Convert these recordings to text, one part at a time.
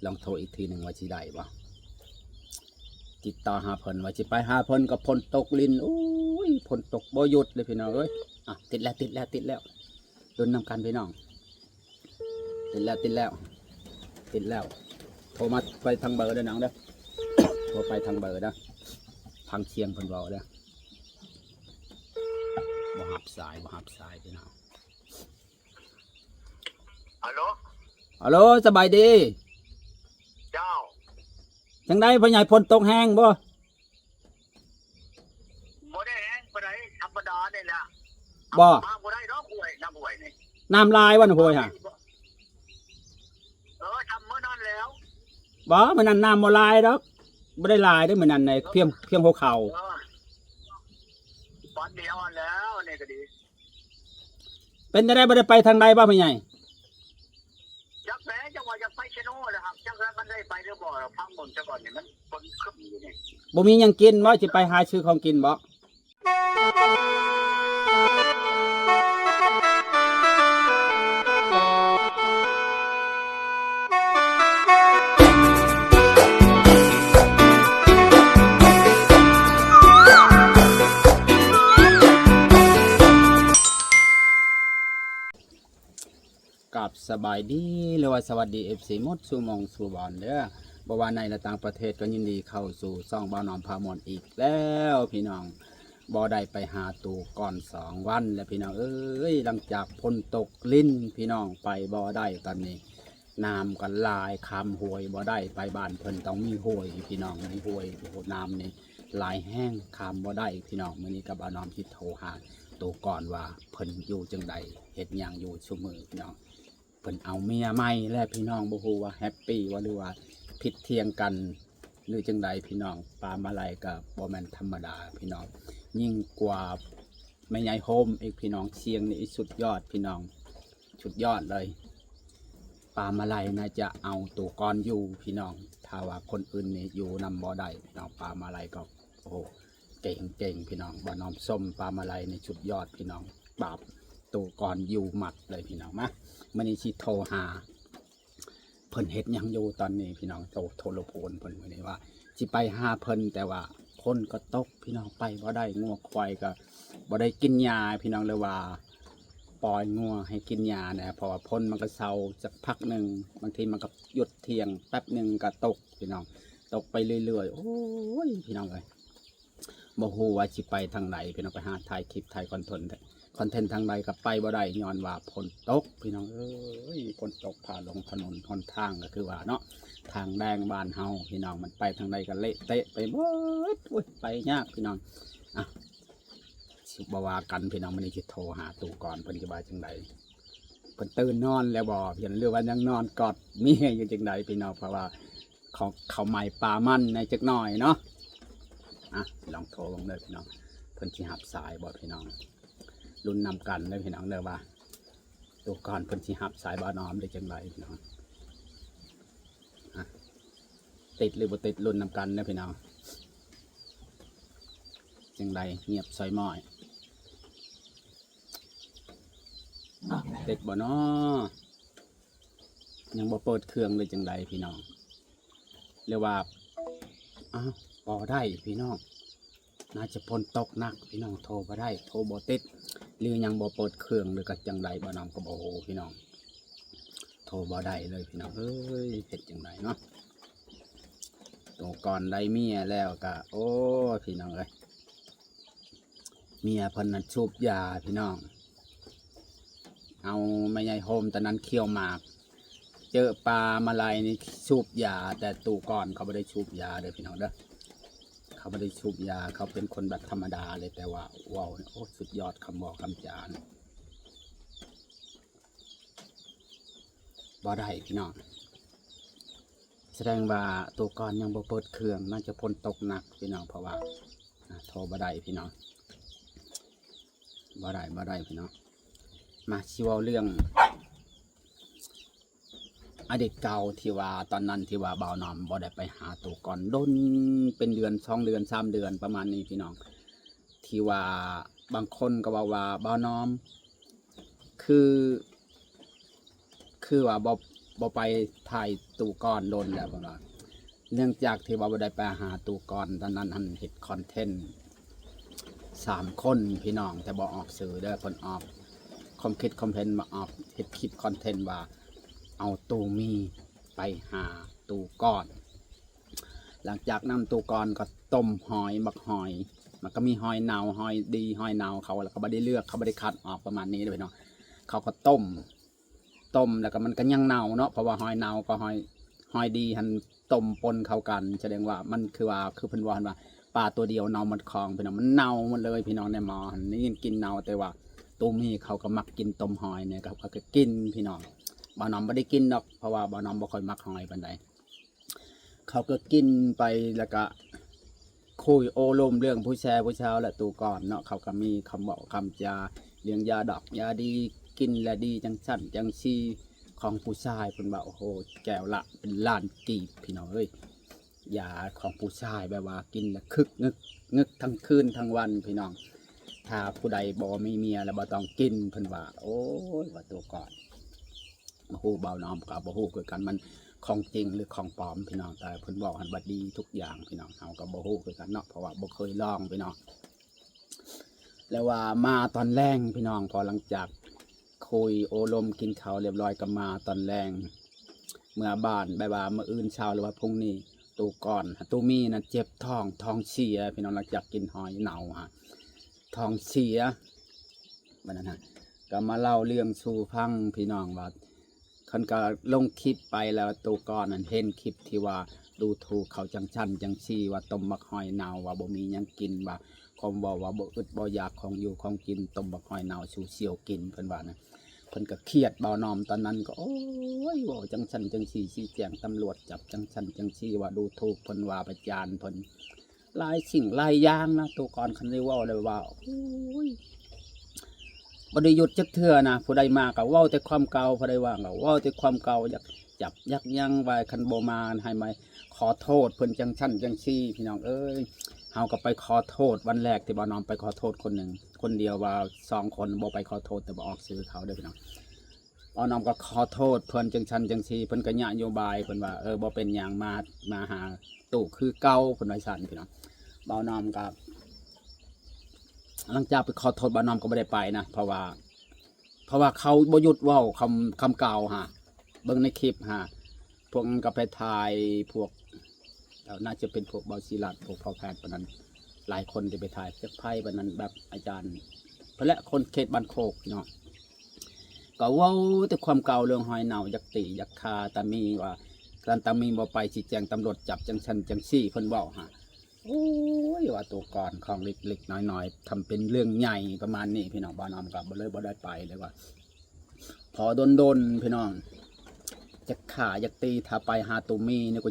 ลองโทรอีกทีหนึ่งว่าสิได้บ่ติดต่อหาเพิ่นว่าสิไปหาเพิ่นกับพลตกลิ้นโอ้ยพลตกบ่หยุดเลยพี่น้องเอ้ยอ่ะติดแล้วลุ้นนำกันพี่น้องติดแล้วโทรมาไปทางเบอร์เด้อน้องเด้อโทรไปทางเบอร์เด้อทางเชียงเพิ่นเว้าเด้อบ่หับสายพี่น้องฮัลโหลสบายดีเจ้าจังได๋พ่อใหญ่พลตกแห้งบ่ได้แห้งบ่ได้ธรรมดานี่แหละบ่บ่ได้ดอกห้วยน้ำห้วยนี่น้ำลายวันโหยฮะทำเมื่อนั้นแล้วบ่มื้อนั้นน้ำบ่ลายดอกบ่ได้ลายเด้อมื้อนั้นในเพียงหัวเข่าตอนเดียวแล้วนี่ก็ดีเป็นจังได๋บ่ได้ไปทางใดบ่พ่อใหญ่จักแหมจังว่าจะไปเชโน่แหละครับจักแล้วมันได้ไปหรือบ่พังหมดซะก่อนนี่มันฝนขึ้นอยู่นี่บ่มีหยังกินบ่สิไปหาซื้อของกินบ่กับสบายดีหรือว่าสวัสดี FC หมดสู่มองสู่บอลเด้อบ่ว่าในและต่างประเทศก็ยินดีเข้าสู่ซ่องบ่าวน้อมพามอนอีกแล้วพี่น้องบ่ได้ไปหาตู่ก่อน2วันแล้วพี่น้องเอ้ยหลังจากพ้นตกลิ้นพี่น้องไปบ่ได้ตอนนี้น้ำกันลายคำห้วยบ่ได้ไปบ้านเพิ่นต้องมีห้วยพี่น้องมีห้วยน้ำนี่ลายแห้งคำบ่ได้พี่น้องมื้อนี้กับบ่าวน้อมสิโทรหาตู่ก่อนว่าเพิ่นอยู่จังใดเฮ็ดหยังอยู่ซุมื้อพี่น้องเพิ่นเอาเมียใหม่แล้วพี่น้องบ่ฮู้ว่าแฮปปี้ว่าหรือว่าผิดเทียงกันหรือจังใดพี่น้องปลามาลัยก็บ่แม่นธรรมดาพี่น้องยิ่งกว่าแม่ใหญ่โฮมอีกพี่น้องเชียงนี่สุดยอดพี่น้องสุดยอดเลยปลามาลัยน่าจะเอาตัวก่อนอยู่พี่น้องถ้าว่าคนอื่นนี่อยู่นำบ่ได้พี่น้องปลามาลัยก็โอ้เก่งพี่น้องบ่น้อมส้มปลามาลัยนี่สุดยอดพี่น้องปราบตัวก่อนอยู่หมัดเลยพี่น้องมามื้อนี้สิโทรหาเพิ่นเฮ็ดหยังอยู่ตอนนี้พี่น้องโทรโพนเพิ่นมื้อนี้ว่าสิไปหาเพิ่นแต่ว่าคนก็ตกพี่น้องไปบ่ได้งัวควายก็บ่ได้กินยาพี่น้องเลยว่าปล่อยงัวให้กินยานะเพราะว่าพ้นมันก็เซาสักพักหนึ่งบางทีมันก็หยุดเที่ยงแป๊บหนึ่งก็ตกพี่น้องตกไปเรื่อยๆโอ้ยพี่น้องเลยบ่ฮู้ว่าสิไปทางไหนพี่น้องไปหาถ่ายคลิปถ่ายคอนเทนต์ทางใดกับไปบ่ได้ย้อนว่าฝนตกพี่น้องเอ้ยฝนตกผ่าลงถนนหนทางก็คือว่าเนาะทางแดงบ้านเฮาพี่น้องมันไปทางใดก็เละเตะไปหมดไปยากพี่น้องอ่ะสิบ่ว่ากันพี่น้องมันนี่สิโทรหาตู่ก่อนเพิ่นสิว่าจังไดเพิ่นตื่นนอนแล้วบ่เพิ่นหรือว่ายังนอนกอดเมียอยู่จังไดพี่น้องเพราะว่าเขาใหม่ปลามันในจักหน่อยเนาะอ่ะลองโทรลงเลยพี่น้องเพิ่นสิหับสายบ่พี่น้องรุ่นนำกันเลยพี่น้องเลยว่าตัวก่อนเพิ่นสิหับสายบ่าวน้อมได้จังไรพี่น้องติดหรือบ่ติดรุ่นนำกันนะพี่น้องจังไรเงียบซอยม้อยติดบ่น้อยังบ่เปิดเครื่องเลยจังไรพี่น้องเรียกว่าอ้าวบ่ได้พี่น้องน่าจะพ้นตกหนักพี่น้องโทรบ่ได้โทรบ่ติดหรือยังบ่เปิดเครื่องหรือก็จังใดบ่น้องก็บ่โหพี่น้องโทรบ่ได้เลยพี่น้องเอ้ยเฮ็ดจังไดเนาะตัวก่อนได้เมียแล้วก็โอ้พี่น้องเอ้ยเมียเพิ่นน่ะสูบยาพี่น้องเอาแม่ใหญ่โฮมตอนนั้นเคี่ยวหมากเจอปลามาลัยนี่สูบยาแต่ตัวก่อนเขาบ่ได้สูบยาเด้อพี่น้องเด้อเขาไม่ได้สูบยาเขาเป็นคนแบบธรรมดาเลยแต่ว่าว้าวโอ้สุดยอดคำบอกคำจานบ่ได้พี่น้องแสดงว่าตัวก่อนยังบ่เปิดเครื่องน่าจะพ้นตกหนักพี่น้องเพราะว่าโทรบ่ได้พี่น้องบ่ได้พี่น้องมาชิวเรื่องอดีตเก่าที่ว่าตอนนั้นที่ว่าบ่าวน้อมบ่ได้ไปหาตัวก่อนโดนเป็นเดือน2 เดือน3 เดือนประมาณนี้พี่น้องที่ว่าบางคนก็ว่าบ่าวน้อมคือว่าบ่ไปถ่าย ตู่ก่อนโดนแล้วเพิ่นว่าเนื่องจากที่ว่าบ่ได้ไปหาตู่ก่อนตอนนั้นหันเฮ็ดคอนเทนต์3คนพี่น้องแต่บ่ออกสื่อเด้อเพิ่นออกคอมคิดคอมเพลนมาออกเฮ็ดคลิปคอนเทนต์ว่าเอาตู่มีไปหาตู่ก่อน หลังจากนำตู่ก่อนก็ต้มหอยบักหอยมันก็มีหอยเนาหอยดีหอยเนาเขาแล้วก็บ่ได้เลือกเขาบ่ได้คัดออกประมาณนี้เด้อพี่น้องเขาก็ต้มแล้วก็มันก็ยังเนาเนาะเพราะว่าหอยเนาก็หอยดีหันต้มปนเข้ากันแสดงว่ามันคือเพิ่นว่าปลาตัวเดียวเนามันคลองพี่น้องมันเน่าหมดเลยพี่น้องในหม้อหันนี่กินเน่าแต่ว่าตูมีเขาก็มักกินต้มหอยเนี่ยครับเขาก็กินพี่น้องบ่าวน้อมบ่ได้กินดอกเพราะว่าบ่าวน้อมบ่ค่อยมักหอยปานใดเขาก็กินไปแล้วก็คุยโอลมเรื่องผู้ชาวและตูก่อนเนาะเขาก็มีคำบอกคำจาเรื่องยาดอกยาดีกินและดีจังสั่นจังซีของผู้ชายเพิ่นว่าโอ้โหแก้วละเป็นล้านกีบพี่น้องเอ้ยยาของผู้ชายแบบว่ากินแล้วคึกงึกทั้งคืนทั้งวันพี่น้องถ้าผู้ใดบ่มีเมียแล้วบ่ต้องกินเพิ่นว่าโอ้ยว่าตัวก่อนบ่ฮู้เบาน้อมกับบ่ฮู้คือกันมันของจริงหรือของปลอมพี่น้องแต่เพิ่นบอกหันว่าดีทุกอย่างพี่น้องเฮาก็บ่ฮู้คือกันเนาะเพราะว่าบ่เคยลองพี่น้องแล้วว่ามาตอนแรงพี่น้องพอหลังจากคุยโอลมกินข้าวเรียบร้อยก็มาตอนแรงเมื่อบ้านบ่ายว่ามื้ออื่นเช้าหรือว่าพรุ่งนี้ตูก่อนตูมีนะเจ็บท้องเสียพี่น้องหลังจากกินหอยเน่าฮะท้องเสียบัดนั้นฮะก็มาเล่าเรื่องสู่ฟังพี่น้องว่าคันก็ลงคลิปไปแล้วตูก่อนนั้นเห็นคลิปที่ว่าดูถูกเขาจังชั้นจังซี่ว่าต้มบักหอยเน่าว่าบ่มีหยังกินว่าคมบอกว่าบ่อึดบ่อยากของอยู่ของกินต้มบักหอยเน่าสู่เสี่ยวกินเพิ่นว่านะเพิ่นก็เครียดเบาน้อมตอนนั้นก็โอ้ยว่าจังชั้นจังซี่ชี้แจงตำรวจจับจังชั้นจังซี่ว่าดูถูกเพิ่นว่าประจานเพิ่นหลายสิ่งหลายอย่างนะตัวก่อนคันได้เว้าเลยว่าโอ้ยบ่ได้หยุดจักเทื่อนะผู้ใดมาก็เว้าแต่ความเก่าผู้ใดว่างก็เว้าแต่ความเก่าอยากจับยักยั้งไว้คันบ่มาให้มาขอโทษเพิ่นจังชั้นจังซี่พี่น้องเอ้ยเฮาก็ไปขอโทษวันแรกที่บ่าวน้อมไปขอโทษคนหนึ่งคนเดียวว่า2คนบ่ไปขอโทษแต่บ่ออกสื่อเขาเด้อพี่น้องบ่าวน้อมก็ขอโทษเพิ่นจังชั้นจังซี่เพิ่นก็นโยบายเพิ่นว่าบ่เป็นหยังมาหาตู้คือเก่าเพิ่นว่าซั่นพี่น้องบ่าวน้อมก็หลังจากไปขอโทษบ่าวน้อมก็บ่ได้ไปนะเพราะว่าเขาบ่หยุดเว้าคำเก่าฮะเบิ่งในคลิปฮะพวกนั้นก็ไปถ่ายพวกน่าจะเป็นพวกเบาศิลัดพวกพ่อแพทย์ปนั้นหลายคนที่ไปถ่ายจักไพ่ปนั้นแบบอาจารย์เพราะและคนเขตบ้านโคกเนาะก็เว้าแต่ความเก่าเรื่องหอยเน่ายักตียักคาตามีว่าการตามีบ่ไปชี้แจงตำรวจจับจังชันจังซี่เพิ่นเว้าฮะโอ้ยว่าตัวก่อนของเล็กๆน้อยๆทำเป็นเรื่องใหญ่ประมาณนี้พี่น้องบ้านน้อมกับบ่เลยบ่ได้ไปเลยว่าพอโดนพี่น้องจักขายักตีถ้าไปหาตัวมีเนี่ย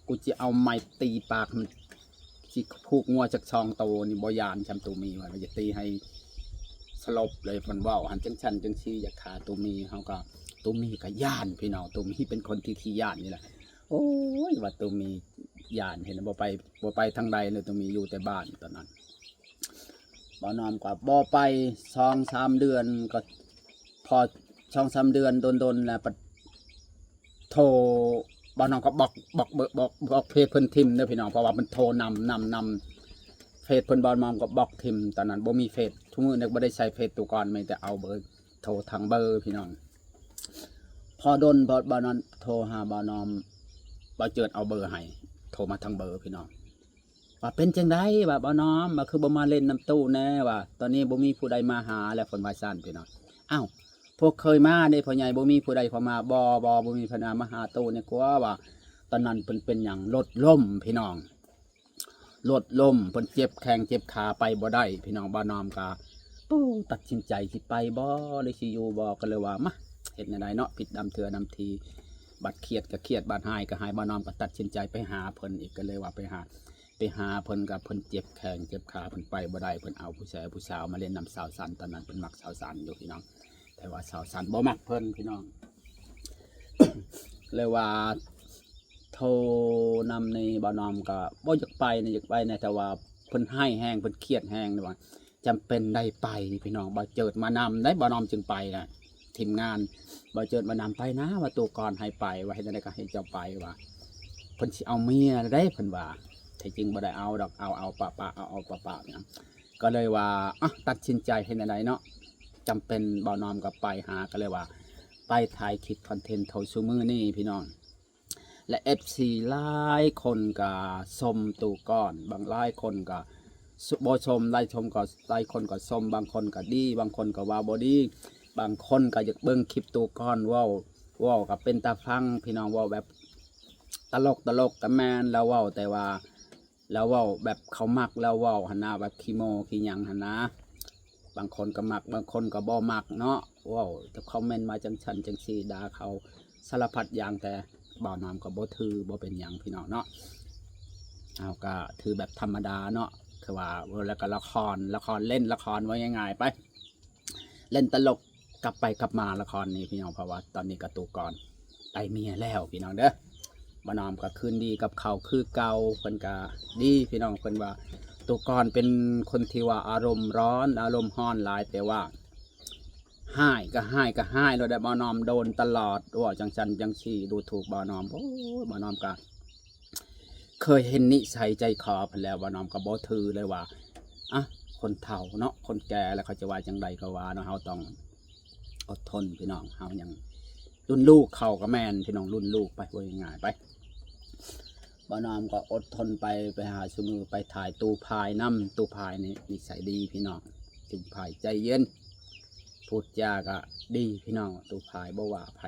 กูจะเอาไม้ตีปากมันจิผูกงัวจากช่องโตนี่บอยานจำตัวมีว่าจะตีให้สลบเลยมันว่าหันจังชันจังชีอยากขาตัวมีเขาก็ตัวมีกับย่านพี่น้องตัวมีเป็นคนที่ขี้ย่านนี่แหละโอ้ยว่าตัวมีย่านเห็นบ่ไปทางใดเลยตัวมีอยู่แต่บ้านตอนนั้นบ่นอนกว่าบ่ไป2-3 เดือนก็พอ2-3 เดือนโดนแล้วโทรบ่น้องก็บอกเพจเพิ่นทิมเด้อพี่น้องเพราะว่ามันโทรนำเฟซเพิ่นบ่น้องก็บอกทิมตอนนั้นบ่มีเฟซทุกมื้อนึกบ่ได้ใช้เฟซตัวก่อนมีแต่เอาเบอร์โทรทางเบอร์พี่น้องพอโดนบ่นอนโทรหาบ่น้อมบ่เจิดเอาเบอร์ให้โทรมาทางเบอร์พี่น้องว่าเป็นจังได๋ว่าบ่น้อมว่าคือบ่มาเล่นน้ำตู้แน่ว่าตอนนี้บ่มีผู้ใดมาหาแล้วเพิ่นว่าซั่นพี่น้องอ้าวพวกเคยมาได้พ่อใหญ่บ่มีผู้ใดเข้ามาบ่มีพนามาหาตู้เนี่ยกลัวว่าตอนนั้นเพิ่นเป็นหยังรถล้มพี่น้องรถล้มเพิ่นเจ็บแข้งเจ็บขาไปบ่ได้พี่น้องบ้านน้อมก็ตัดสินใจสิไปบ่หรือสิอยู่บ่ก็เลยว่ามาเฮ็ดแนวใดเนาะผิดดำเถื่อนำทีบัดเครียดก็เครียดบัดหายก็หายบ้านน้อมก็ตัดสินใจไปหาเพิ่นอีกก็เลยว่าไปหาเพิ่นกับเพิ่นเจ็บแข้งเจ็บขาเพิ่นไปบ่ได้เพิ่นเอาผู้สาวมาเล่นน้ำสาวสันตอนนั้นเพิ่นมักสาวสันอยู่พี่น้องแต่ว่าสาวสันบ่มักเพิ่นพี่น้อง เลยว่าโทรนำในบ่อนอมก็บ่อยากไปนะแต่ว่าเพิ่นให้แห้งเพิ่นเครียดแห้งเลยว่าจำเป็นได้ไปพี่น้องบ่เจิดมานำได้บ่อนอมจึงไปนะ ทีมงานบ่เจิดมานำไปนะว่าตัวก่อนให้ไปว่าให้ได้ก็ให้เจ้าไปว่าเพิ่นสิเอาเมียได้เพิ่นว่าแต่จริงบ่ได้เอาดอกเอาปะเอาเนี่ยก็เลยว่าอ่ะตัดสินใจให้ไหนเนาะจำเป็นบ่นอมกับไปหาก็เลยว่าไปถ่ายคลิปคอนเทนต์เท่าซุมื้อนี่พี่น้องและ FC หลายคนก็ชมตัวก่อนบางหลายคนก็บ่ชมหลายคนก็ชมบางคนก็ดีบางคนก็ว่าบ่ดีบางคนก็อยากเบิ่งคลิปตัวก่อนเว้าก็เป็นตาฟังพี่น้องเว้าแบบตลกก็แม่นแล้วเว้าแต่ว่าแล้วเว้าแบบเขามักแล้วเว้าหั่นนะแบบขี้โมขี้หยังหั่นนะบางคนก็มักบางคนก็บ่มักเนาะเว้าจะคอมเมนต์มาจังซั่นจังซี่ด่าเขาสารพัดอย่างแต่บ่าวน้ำก็บ่ถือบ่เป็นหยังพี่น้องเนาะเอาก็ถือแบบธรรมดาเนาะคือว่าแล้วก็ละครเล่นละครไว้ง่ายๆไปเล่นตลกกลับไปกลับมาละครนี้พี่น้องเพราะว่าตอนนี้ก็ตัวก่อนไปเมียแล้วพี่น้องเด้อบ่าวน้ำก็คืนดีกับเขาคือเก่าเพิ่นก็ดีพี่น้องเพิ่นว่าตัวก่อนเป็นคนที่ว่าอารมณ์ร้อนอารมณ์ร้อนหลายแต่ว่าห้ายก็ห้ายเราได้บ่าวนอมโดนตลอดว่าจังจันจังชีดูถูกบ่าวนอมโอ้บ่าวนอมก็เคยเห็นนิสัยใจคอเพิ่นแล้วบ่าวนอมก็บ่ถือเลยว่าอ่ะคนเฒ่าเนาะคนแก่แล้วเขาจะว่าจังใดก็ว่าเนาะเฮาต้องอดทนพี่น้องเฮายังรุ่นลูกเขาก็แม่นพี่น้องรุ่นลูกไปว่าง่ายๆไปบ่าวนอมก็อดทนไปหาซุมือไปถ่ายตู้พายน้ำตู้พายนี่นิสัยดีพี่น้องตู้พายใจเย็นพูดจาก็ดีพี่น้องตู้พายบ่ว่าไผ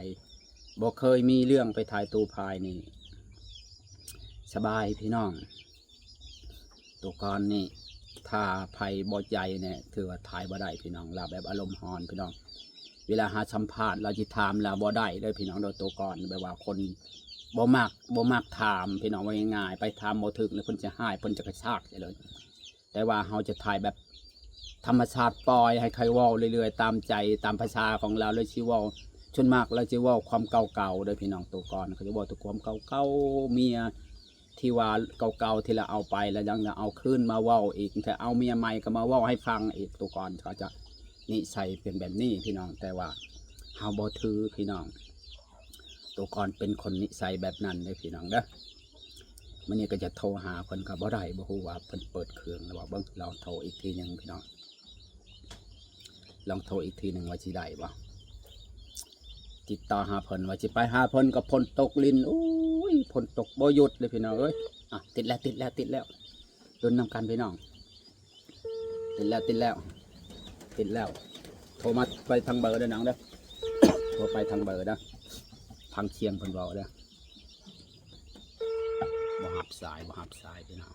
บ่เคยมีเรื่องไปถ่ายตู้พายนี่สบายพี่น้องตัวก่อนนี่ถ้าไผบ่ใจเนี่ยถือว่าถ่ายบ่ได้พี่น้องเราแบบอารมณ์ร้อนพี่น้องเวลาหาสัมภาษณ์เราจะถามแล้วบ่ได้เลยพี่น้องโดยตัวก่อนแบบว่าคนบ่มักถามพี่น้องว่าง่ายๆไปถามบ่ถึกแล้วเพิ่นจะหายเพิ่นจะกระชากได้เลยแต่ว่าเฮาจะถ่ายแบบธรรมชาติปล่อยให้ใครเว้าเรื่อยๆตามใจตามภาษาของเราเลยสิเว้าส่วนมากเราจะเว้าความเก่าๆโดยพี่น้องตัวก่อนเขาจะเว้าตัวความเก่าๆเมียที่ว่าเก่าๆที่เราเอาไปแล้วยังจะเอาคืนมาเว้าอีกแต่เอาเมียใหม่ก็มาเว้าให้ฟังอีกตัวก่อนเขาจะนิสัยเป็นแบบนี้พี่น้องแต่ว่าเฮาบ่ถือพี่น้องตัวก่อนเป็นคนนิสัยแบบนั้นเลยพี่น้องเด้อมันนี่ก็จะโทรหาคนก็บ่ได้บ่ฮู้ว่าเพิ่นเปิดเครื่องแล้วว่าเบิ่งเราโทรอีกทีนึงพี่น้องลองโทรอีกทีนึงว่าสิได้บ่ติดต่อหาเพิ่นว่าสิไปหาเพิ่นก็ฝนตกลิ้นโอ้ยฝนตกบ่หยุดเลยพี่น้องเอ้ยอ่ะติดแล้วลุ้นนำกันพี่น้องติดแล้วโทรมาไปทางเบอร์เด้อน้องเด้อโทรไปทางเบอร์เด้อทางเชียงเพิ่นเว้าเด้อบ่รับสายพี่น้อง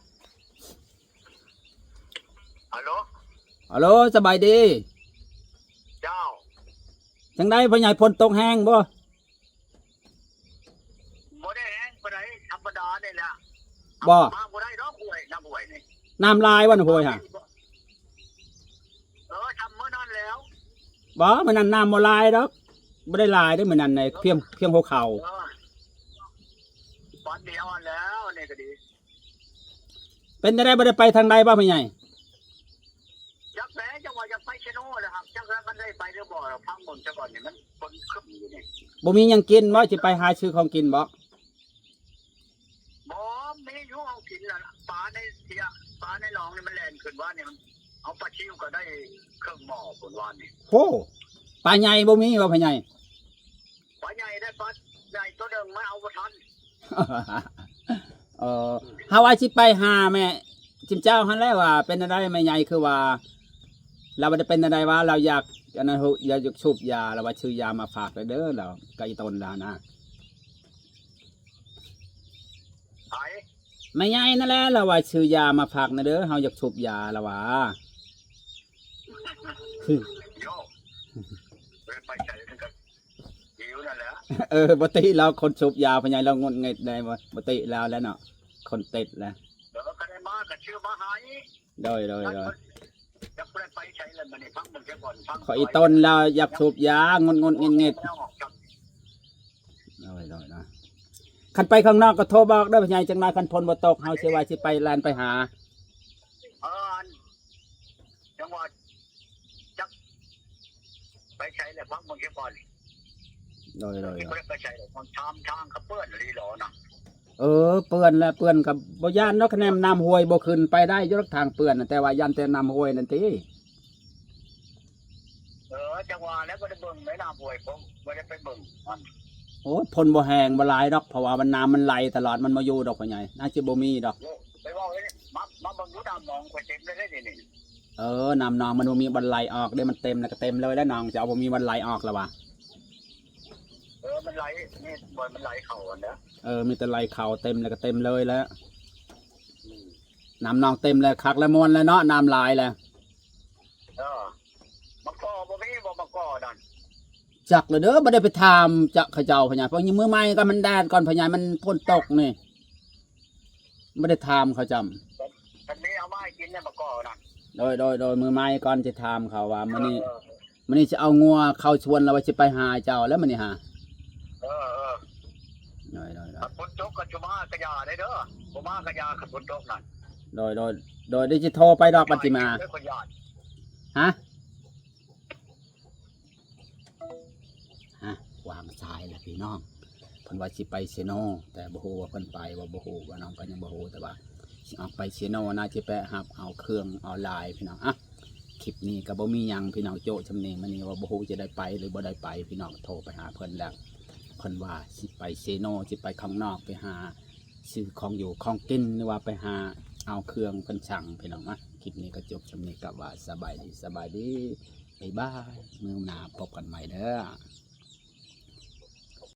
ฮัลโหลสบายดีเจ้าจังได๋พ่อใหญ่ฝนตกแห้งบ่บ่ได้แห้งปานใดธรรมดานี่แหละ บ่มาบ่ได้ดอกห้วยน้ำห้วยนี่ น้ำลายบ่น่ะพ่อยฮะทำเมื่อนั้นแล้ว บ่มื้อนั้นน้ำบ่ลายดอกบ่ได้ลายเด้อมื้อนั้นในเพียงหัวเข่าตอนเดียวแล้วนี่ก็ดีเป็นจังได๋บ่ได้ไปทางใดบ่พ่อใหญ่จักแหมจังว่าจะไปเชโน่นะครับจักแล้วมันได้ไปหรือบ่พังหมดซะก่อนนี่มันคนคึมอยู่นี่บ่มีหยังกินบ่สิไปหาซื้อของกินบ่มีอยู่เอากินน่ะปลาในเสียปลาในหนองนี่มันแล่นขึ้นว่านี่มันเอาปลาชิวก็ได้เครื่องหม้อผลวานนี่โหปลาใหญ่บ่มีบ่พ่อใหญ่ปลาใหญ่ได้ปลาใหญ่ตัวนึงมันเอาบ่ทันเฮาว่าสิไปหาแม่จิมเจ้าหั่นแหละว่าเป็นอะไรแม่ใหญ่คือว่าเราบ่ได้เป็นอะไรว่าเราอยากอันนั้นอยากสูบยาเราว่าซื้อยามาฝากเด้อเราก็อีต้นแล้วนะไม่ใหญ่นั่นแหละเราว่าซื้อยามาฝากนะเด้อเฮาอยากสูบยาแล้วว่าโยไปใช้กันหิวนั่นแหละบ่ติเราคนสูบยาพ่อใหญ่เรางดเงิดได้บ่ติแล้วเนาะคนติดแล้วก็ได้มาก็ชื่อมาหายโดยจะไปใช้แล้วมันนี่ฟังมันแค่ก่อนฟังขออีต้นเราอยากสูบยางดเงิดโดยนะคันไปข้างนอกก็โทรบอกได้พ่อใหญ่จังได๋คันพลบ่ตกเฮาสิว่าสิไปแล่นไปหาจังหวัดจัก ไปใช้แล้วพักมึงแค่ก่อน โดย ไม่ได้ไปใช้แล้วมันทางกับเปื้อนรีหรอนะ เปื้อนแล้วเปื้อนกับบ่ย่านเนาะคะแนนน้ำห้วยบ่ขึ้นไปได้อยู่ทางเปื้อนน่ะแต่ว่าย่านแต่น้ำห้วยนั่นติ จังหวะแล้วก็ได้เบิ่งไม่น่าป่วยผมไม่ได้ไปเบิ่งมัน โอ้ยพ่นบ่แห้งบ่หลายดอกเพราะว่ามันน้ำมันไหลตลอดมันบ่อยู่ดอกพ่อใหญ่น่าสิบ่มีดอก ไปว่าไว้มาเบิ่งดูน้ำหนองคนเจ็บได้นี่ น้ำนองมันบ่มีวันไหลออกเด้มันเต็มแล้วก็เต็มเลยแล้วน้องจะเอาบ่มีวันไหลออกแล้ววะ มันไหลนี่บ่มันไหลเข่าอันเด้อ มีแต่ไหลเข่าเต็มแล้วก็เต็มเลยแล้วน้ำนองเต็มแล้วคักแล้วมวนแล้วเนาะน้ำลายแล้ว มาก่อบ่มีบ่มาก่อนั่น จักเลยเด้อบ่ได้ไปถามจะเขาเจ้าพ่อใหญ่เพราะยังมื้อใหม่ก็มันแดดก่อนพ่อใหญ่มันพ่นตกนี่บ่ได้ถามเขาจำ ทันนี้เอามาให้กินเนี่ยมาก่อนั่น โดยมื้อใหม่ก่อนจะถามเขาว่ามื้อนี้จะเอางัวเข้าชวนแล้วว่าสิไปหาเจ้าแล้วมื้อนี้หาขับ ฝนตกก็จะมากระยาได้เด้อบ่มากระยาขับฝนตกนั่น โดยได้สิโทรไปดอกปัจจิมาฮะวางสายแล้วพี่น้องเพิ่นว่าสิไปเซโนแต่บ่ฮู้ว่าเพิ่นไปว่าบ่ฮู้ว่าน้องก็ยังบ่ฮู้แต่ว่าสิออกไปเซโนน่าจะไปรับเอาเครื่องออนไลน์พี่น้องคลิปนี้ก็บ่มีหยังพี่น้องโจ้ชำเนียงมื้อนี้ว่าบ่ฮู้จะได้ไปหรือบ่ได้ไปพี่น้องโทรไปหาเพิ่นแล้วเพิ่นว่าสิไปเซโนสิไปข้างนอกไปหาซื้อของอยู่ของกินหรือว่าไปหาเอาเครื่องเพิ่นสั่งพี่น้องคลิปนี้ก็จบชำเนียงกับว่าสบายดีบ๊ายบายมื้อหน้าพบกันใหม่เด้อ